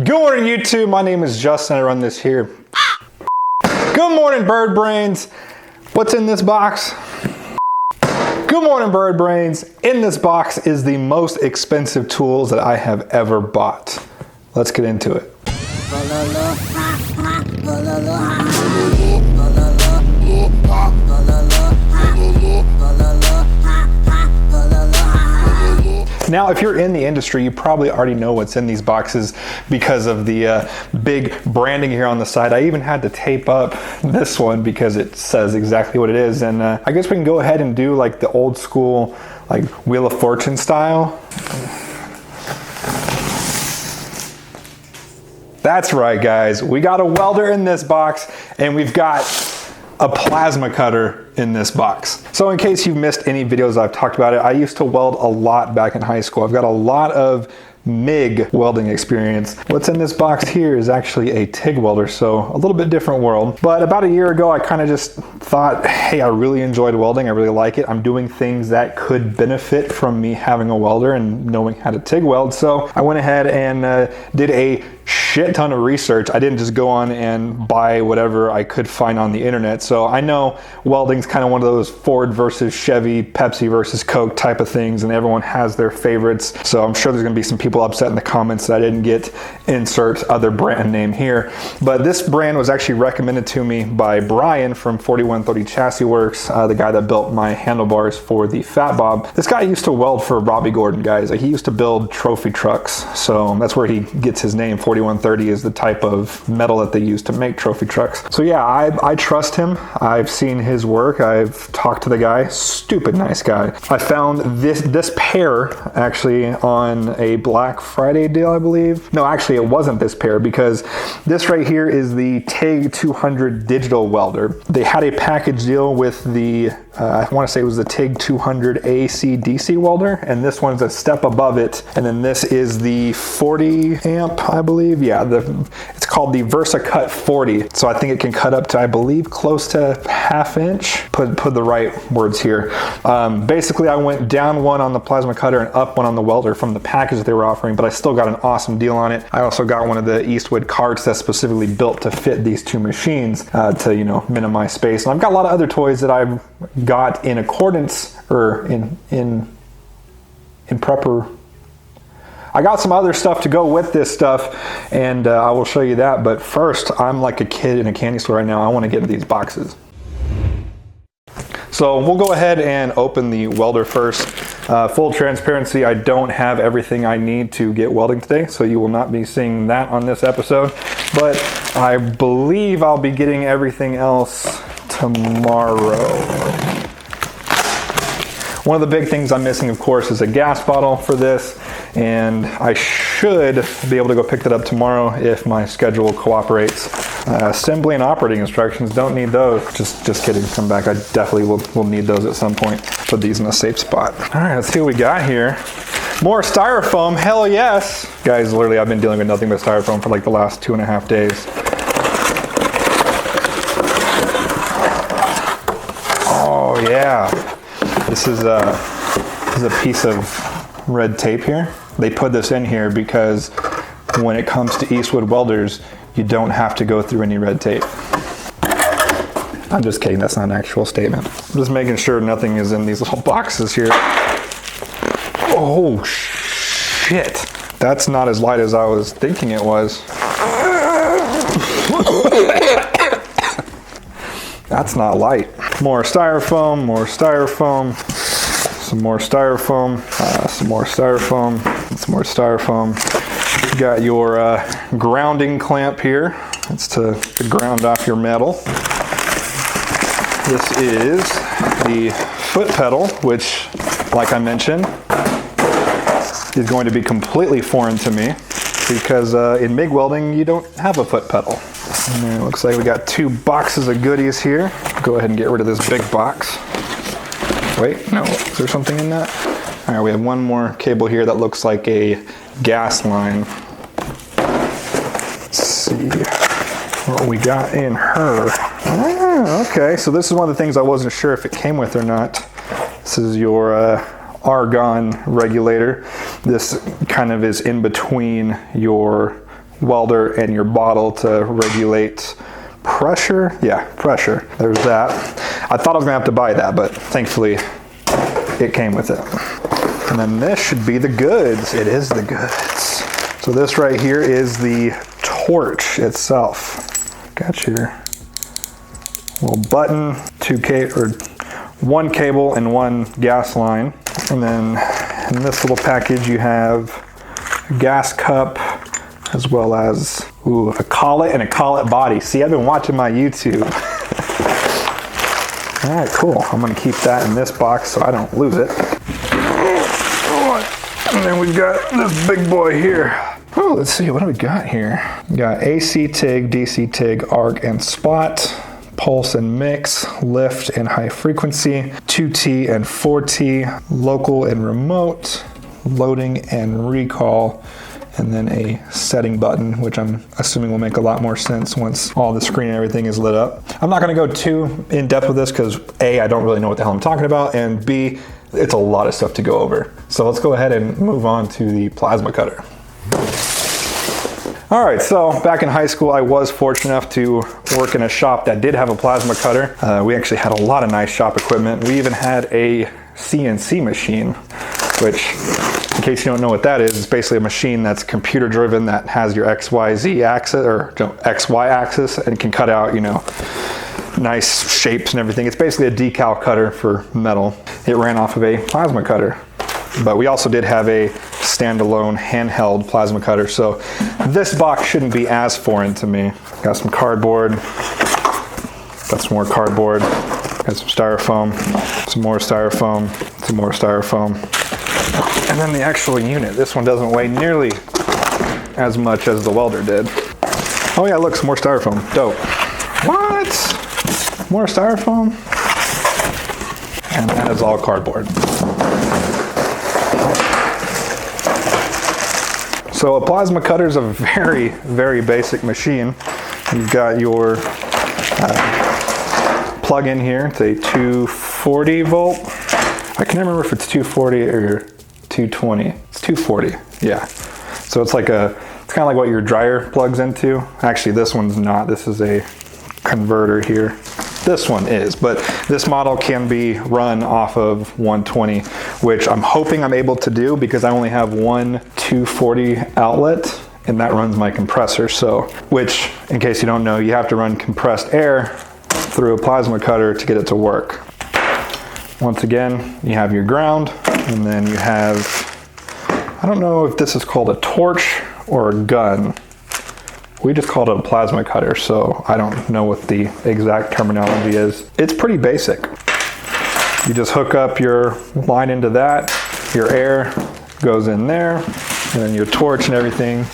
Good morning, YouTube. My name is Justin. I run this here. Good morning, bird brains. What's in this box? Good morning, bird brains. In this box is the most expensive tools that I have ever bought. Let's get into it. Now, if you're in the industry, you probably already know what's in these boxes because of the big branding here on the side. I even had to tape up this one because it says exactly what it is. And I guess we can go ahead and do like the old school, like Wheel of Fortune style. That's right, guys. We got a welder in this box and we've got a plasma cutter in this box. So in case you've missed any videos I've talked about it, I used to weld a lot back in high school. I've got a lot of MIG welding experience. What's in this box here is actually a TIG welder, so a little bit different world. But about a year ago, I kind of just thought, hey, I really enjoyed welding. I really like it. I'm doing things that could benefit from me having a welder and knowing how to TIG weld. So I went ahead and did a shit ton of research. I didn't just go on and buy whatever I could find on the internet. So I know welding's kind of one of those Ford versus Chevy, Pepsi versus Coke type of things, and everyone has their favorites. So I'm sure there's gonna be some people upset in the comments that I didn't get insert other brand name here. But this brand was actually recommended to me by Brian from 4130 Chassis Works, the guy that built my handlebars for the Fat Bob. This guy used to weld for Robbie Gordon, guys. He used to build trophy trucks. So that's where he gets his name. 4130 is the type of metal that they use to make trophy trucks. So yeah, I trust him. I've seen his work. I've talked to the guy. Stupid nice guy. I found this pair actually on a Black Friday deal, I believe. No, actually it wasn't this pair because this right here is the TIG 200 digital welder. They had a package deal with the, I want to say it was the TIG 200 AC DC welder, and this one's a step above it. And then this is the 40 amp, I believe. Yeah, it's called the VersaCut 40. So I think it can cut up to, I believe, close to ½ inch. Put the right words here. Basically, I went down one on the plasma cutter and up one on the welder from the package that they were offering, but I still got an awesome deal on it. I also got one of the Eastwood carts that's specifically built to fit these two machines to, you know, minimize space. And I've got a lot of other toys that I've got in accordance or in prepper. I got some other stuff to go with this stuff, and I will show you that. But first, I'm like a kid in a candy store right now. I want to get into these boxes. So we'll go ahead and open the welder first. Full transparency, I don't have everything I need to get welding today, so you will not be seeing that on this episode. But I believe I'll be getting everything else tomorrow. One of the big things I'm missing, of course, is a gas bottle for this, and I should be able to go pick that up tomorrow if my schedule cooperates. Assembly and operating instructions, don't need those. Just kidding, come back. I definitely will need those at some point. Put these in a safe spot. All right, let's see what we got here. More styrofoam, hell yes. Guys, literally I've been dealing with nothing but styrofoam for like the last 2.5 days. Oh yeah. This is a piece of red tape here. They put this in here because when it comes to Eastwood welders, you don't have to go through any red tape. I'm just kidding, that's not an actual statement. I'm just making sure nothing is in these little boxes here. Oh shit. That's not as light as I was thinking it was. That's not light. More styrofoam, more styrofoam, some more styrofoam, some more styrofoam, some more styrofoam. You got your grounding clamp here. It's to ground off your metal. This is the foot pedal, which, like I mentioned, is going to be completely foreign to me because in MIG welding, you don't have a foot pedal. And then it looks like we got 2 boxes of goodies here. Go ahead and get rid of this big box. Wait, no, is there something in that? All right, we have one more cable here that looks like a gas line. Let's see what we got in her. Oh, okay, so this is one of the things I wasn't sure if it came with or not. This is your argon regulator. This kind of is in between your welder and your bottle to regulate pressure. Yeah, pressure. There's that. I thought I was gonna have to buy that, but thankfully it came with it. And then this should be the goods. It is the goods. So this right here is the torch itself. Got your little button, one cable and one gas line. And then in this little package you have a gas cup, as well as a collet and a collet body. See, I've been watching my YouTube. All right, cool. I'm gonna keep that in this box so I don't lose it. And then we've got this big boy here. Oh, let's see, what do we got here? We got AC TIG, DC TIG, arc and spot, pulse and mix, lift and high frequency, 2T and 4T, local and remote, loading and recall, and then a setting button, which I'm assuming will make a lot more sense once all the screen and everything is lit up. I'm not gonna go too in depth with this because A, I don't really know what the hell I'm talking about, and B, it's a lot of stuff to go over. So let's go ahead and move on to the plasma cutter. All right, so back in high school, I was fortunate enough to work in a shop that did have a plasma cutter. We actually had a lot of nice shop equipment. We even had a CNC machine, which, in case you don't know what that is, it's basically a machine that's computer driven that has your XYZ axis, or XY axis, and can cut out, you know, nice shapes and everything. It's basically a decal cutter for metal. It ran off of a plasma cutter. But we also did have a standalone handheld plasma cutter, so this box shouldn't be as foreign to me. Got some cardboard, got some more cardboard, got some styrofoam, some more styrofoam, some more styrofoam, and then the actual unit. This one doesn't weigh nearly as much as the welder did. Oh yeah, look, some more styrofoam. Dope. What? More styrofoam? And that is all cardboard. So a plasma cutter is a very, very basic machine. You've got your plug in here. It's a 240 volt. I can never remember if it's 240 or 220. It's 240, yeah. So it's like it's kind of like what your dryer plugs into. Actually, this one's not. This is a converter here. This one is, but this model can be run off of 120, which I'm hoping I'm able to do because I only have one 240 outlet and that runs my compressor. So, which, in case you don't know, you have to run compressed air through a plasma cutter to get it to work. Once again, you have your ground, and then you have, I don't know if this is called a torch or a gun. We just called it a plasma cutter, so I don't know what the exact terminology is. It's pretty basic. You just hook up your line into that, your air goes in there, and then your torch and everything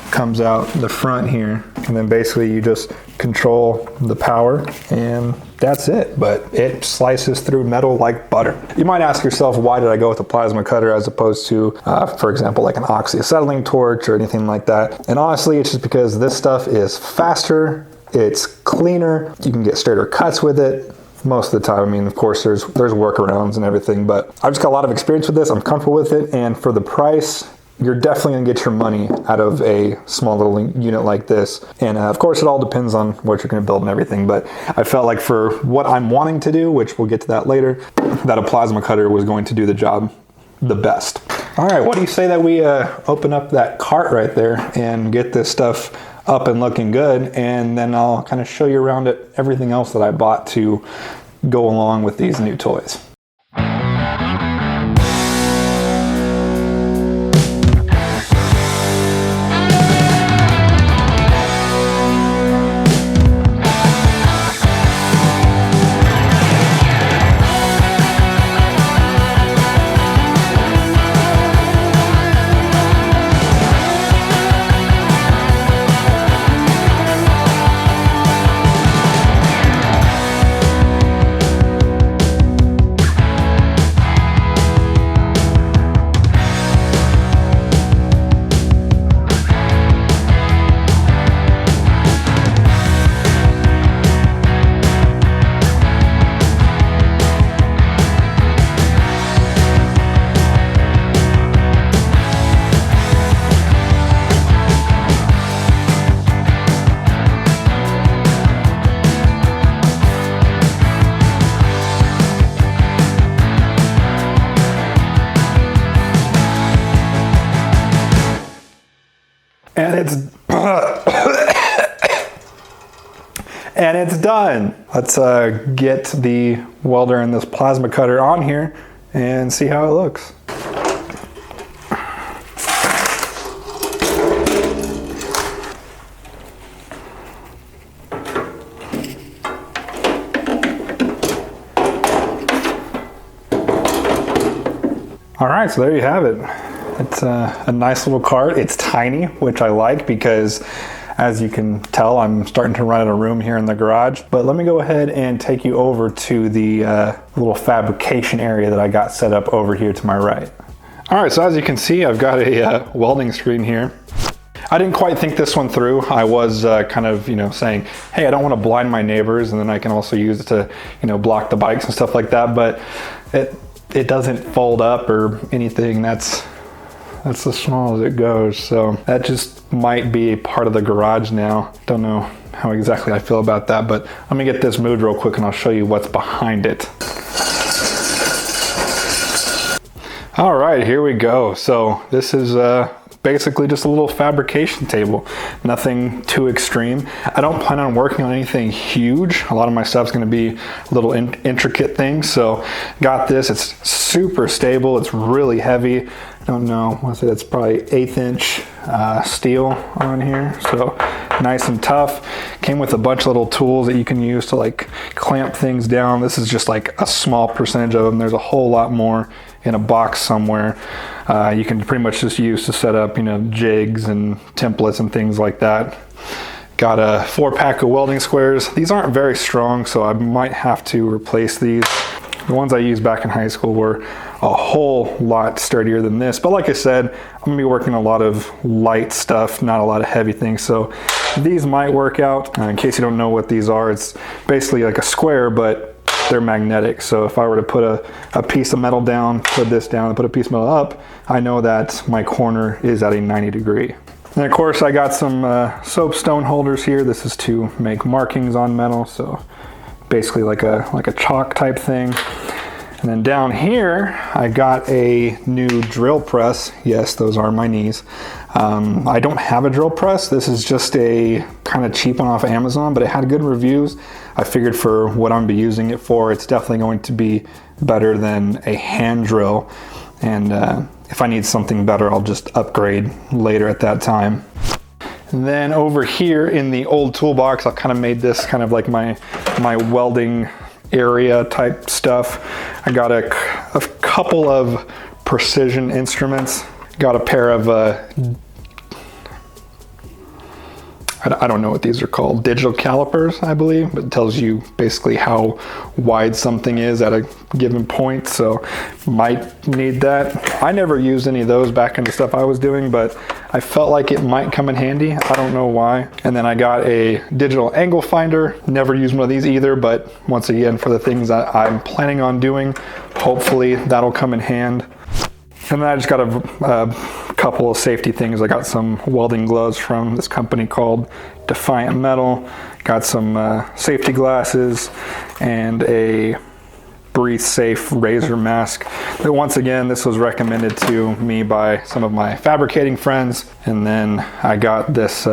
comes out the front here. And then basically you just control the power and that's it. But it slices through metal like butter. You might ask yourself, why did I go with a plasma cutter as opposed to, for example, like an oxyacetylene torch or anything like that? And honestly, it's just because this stuff is faster, it's cleaner, you can get straighter cuts with it. Most of the time, I mean, of course, there's workarounds and everything, but I've just got a lot of experience with this. I'm comfortable with it, and for the price, you're definitely gonna get your money out of a small little unit like this. And of course, it all depends on what you're gonna build and everything, but I felt like for what I'm wanting to do, which we'll get to that later, that a plasma cutter was going to do the job the best. All right, what do you say that we open up that cart right there and get this stuff up and looking good, and then I'll kind of show you around it, everything else that I bought to go along with these new toys. And it's and it's done. Let's get the welder and this plasma cutter on here and see how it looks. All right, so there you have it. It's a nice little cart. It's tiny, which I like because as you can tell, I'm starting to run out of room here in the garage. But let me go ahead and take you over to the little fabrication area that I got set up over here to my right. All right, so as you can see, I've got a welding screen here. I didn't quite think this one through. I was kind of, saying, hey, I don't want to blind my neighbors, and then I can also use it to, block the bikes and stuff like that. But it doesn't fold up or anything. That's as small as it goes. So that just might be a part of the garage now. Don't know how exactly I feel about that, but let me get this moved real quick and I'll show you what's behind it. All right, here we go. So this is basically just a little fabrication table. Nothing too extreme. I don't plan on working on anything huge. A lot of my stuff's gonna be little intricate things. So got this, it's super stable. It's really heavy. I don't know, I want to say that's probably 1/8 inch steel on here. So nice and tough. Came with a bunch of little tools that you can use to like clamp things down. This is just like a small percentage of them. There's a whole lot more in a box somewhere. You can pretty much just use to set up, jigs and templates and things like that. Got a 4-pack of welding squares. These aren't very strong, so I might have to replace these. The ones I used back in high school were a whole lot sturdier than this. But like I said, I'm gonna be working a lot of light stuff, not a lot of heavy things. So these might work out. In case you don't know what these are, it's basically like a square, but they're magnetic. So if I were to put a piece of metal down, put this down, and put a piece of metal up, I know that my corner is at a 90 degree. And of course I got some soapstone holders here. This is to make markings on metal. So basically like a chalk type thing. And then down here, I got a new drill press. Yes, those are my knees. I don't have a drill press. This is just a kind of cheap one off of Amazon, but it had good reviews. I figured for what I'm gonna be using it for, it's definitely going to be better than a hand drill. And if I need something better, I'll just upgrade later at that time. And then over here in the old toolbox, I kind of made this kind of like my welding area type stuff. I got a couple of precision instruments. Got a pair of I don't know what these are called, digital calipers, I believe, but it tells you basically how wide something is at a given point, so might need that. I never used any of those back in the stuff I was doing, but I felt like it might come in handy. I don't know why. And then I got a digital angle finder. Never used one of these either, but once again, for the things that I'm planning on doing, hopefully that'll come in hand. And then I just got a couple of safety things. I got some welding gloves from this company called Defiant Metal. Got some safety glasses and a Breathe Safe razor mask. But once again, this was recommended to me by some of my fabricating friends. And then I got this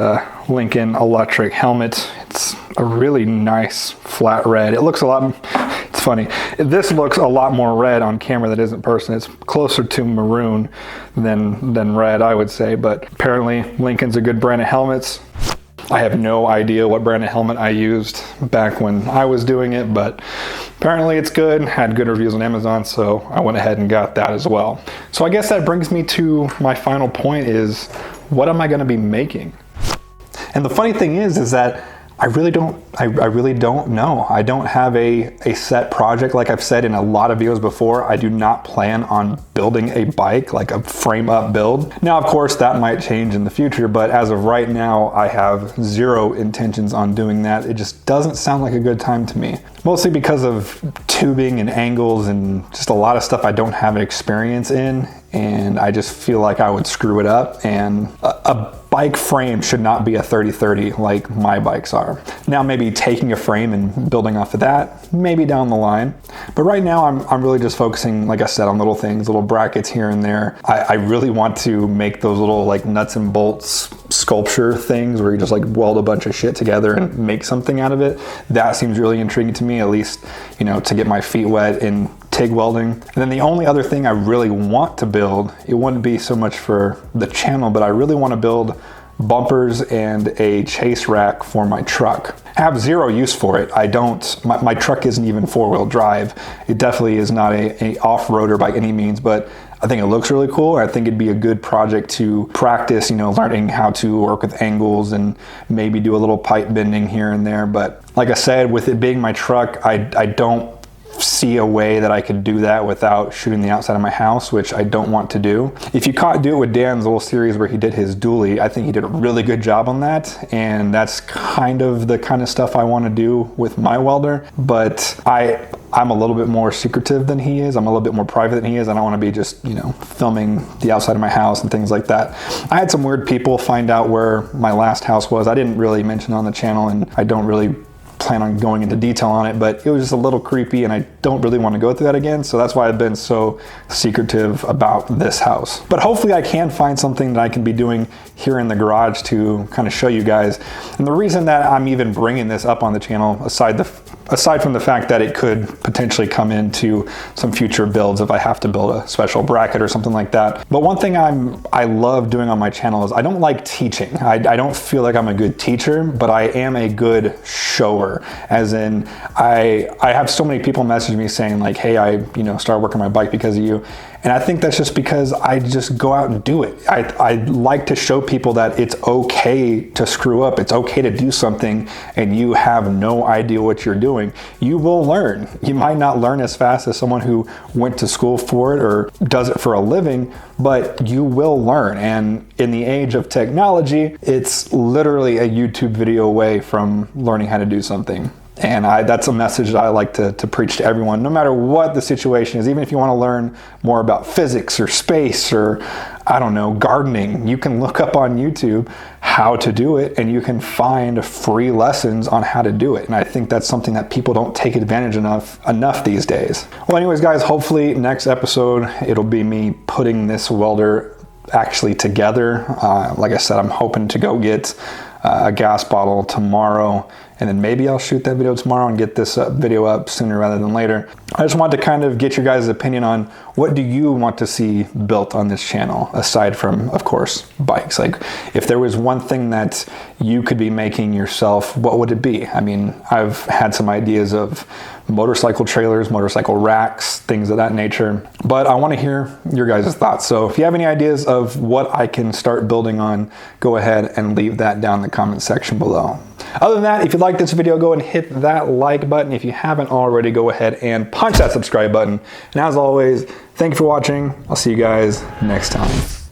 Lincoln electric helmet. It's a really nice flat red. It looks a lot, it's funny. This looks a lot more red on camera than it is in person. It's closer to maroon than red, I would say. But apparently Lincoln's a good brand of helmets. I have no idea what brand of helmet I used back when I was doing it, but apparently it's good. Had good reviews on Amazon, so I went ahead and got that as well. So I guess that brings me to my final point is, what am I gonna be making? And the funny thing is that I really don't know. I don't have a set project. Like I've said in a lot of videos before, I do not plan on building a bike, like a frame up build. Now, of course, that might change in the future, but as of right now, I have zero intentions on doing that. It just doesn't sound like a good time to me. Mostly because of tubing and angles and just a lot of stuff I don't have experience in. and I just feel like I would screw it up, and a bike frame should not be a 30-30 like my bikes are. Now maybe taking a frame and building off of that, maybe down the line. But right now I'm really just focusing, like I said, on little things, little brackets here and there. I really want to make those little like nuts and bolts sculpture things where you just like weld a bunch of shit together and make something out of it. That seems really intriguing to me, at least, you know, to get my feet wet in TIG welding. And then the only other thing I really want to build, it wouldn't be so much for the channel, but I really want to build bumpers and a chase rack for my truck. I have zero use for it. I don't, my truck isn't even 4-wheel drive. It definitely is not a off-roader by any means, but I think it looks really cool. I think it'd be a good project to practice, you know, learning how to work with angles and maybe do a little pipe bending here and there. But like I said, with it being my truck, I don't see a way that I could do that without shooting the outside of my house, which I don't want to do. If you caught Do It With Dan's little series where he did his dually, I think he did a really good job on that, and that's kind of the kind of stuff I want to do with my welder. But I'm a little bit more secretive than he is. I'm a little bit more private than he is. I don't want to be just, you know, filming the outside of my house and things like that. I had some weird people find out where my last house was. I didn't really mention it on the channel, and I don't really plan on going into detail on it, but it was just a little creepy and I don't really want to go through that again. So that's why I've been so secretive about this house. But hopefully I can find something that I can be doing here in the garage to kind of show you guys. And the reason that I'm even bringing this up on the channel, aside from the fact that it could potentially come into some future builds if I have to build a special bracket or something like that. But one thing I love doing on my channel is I don't like teaching. I don't feel like I'm a good teacher, but I am a good shower. As in, I have so many people message me saying like, hey, I started working my bike because of you. And I think that's just because I just go out and do it. I like to show people that it's okay to screw up. It's okay to do something and you have no idea what you're doing. You will learn. You might not learn as fast as someone who went to school for it or does it for a living, but you will learn. And in the age of technology, it's literally a YouTube video away from learning how to do something. And that's a message that I like to preach to everyone, no matter what the situation is. Even if you want to learn more about physics or space or, I don't know, gardening, you can look up on YouTube how to do it and you can find free lessons on how to do it. And I think that's something that people don't take advantage enough these days. Well, anyways, guys, hopefully next episode, it'll be me putting this welder actually together. Like I said, I'm hoping to go get a gas bottle tomorrow, and then maybe I'll shoot that video tomorrow and get this video up sooner rather than later. I just wanted to kind of get your guys' opinion on what do you want to see built on this channel, aside from, of course, bikes. Like, if there was one thing that you could be making yourself, what would it be? I mean, I've had some ideas of motorcycle trailers, motorcycle racks, things of that nature, but I want to hear your guys' thoughts. So if you have any ideas of what I can start building on, go ahead and leave that down in the comment section below. Other than that, if you like this video, go and hit that like button. If you haven't already, go ahead and punch that subscribe button. And as always, thank you for watching. I'll see you guys next time.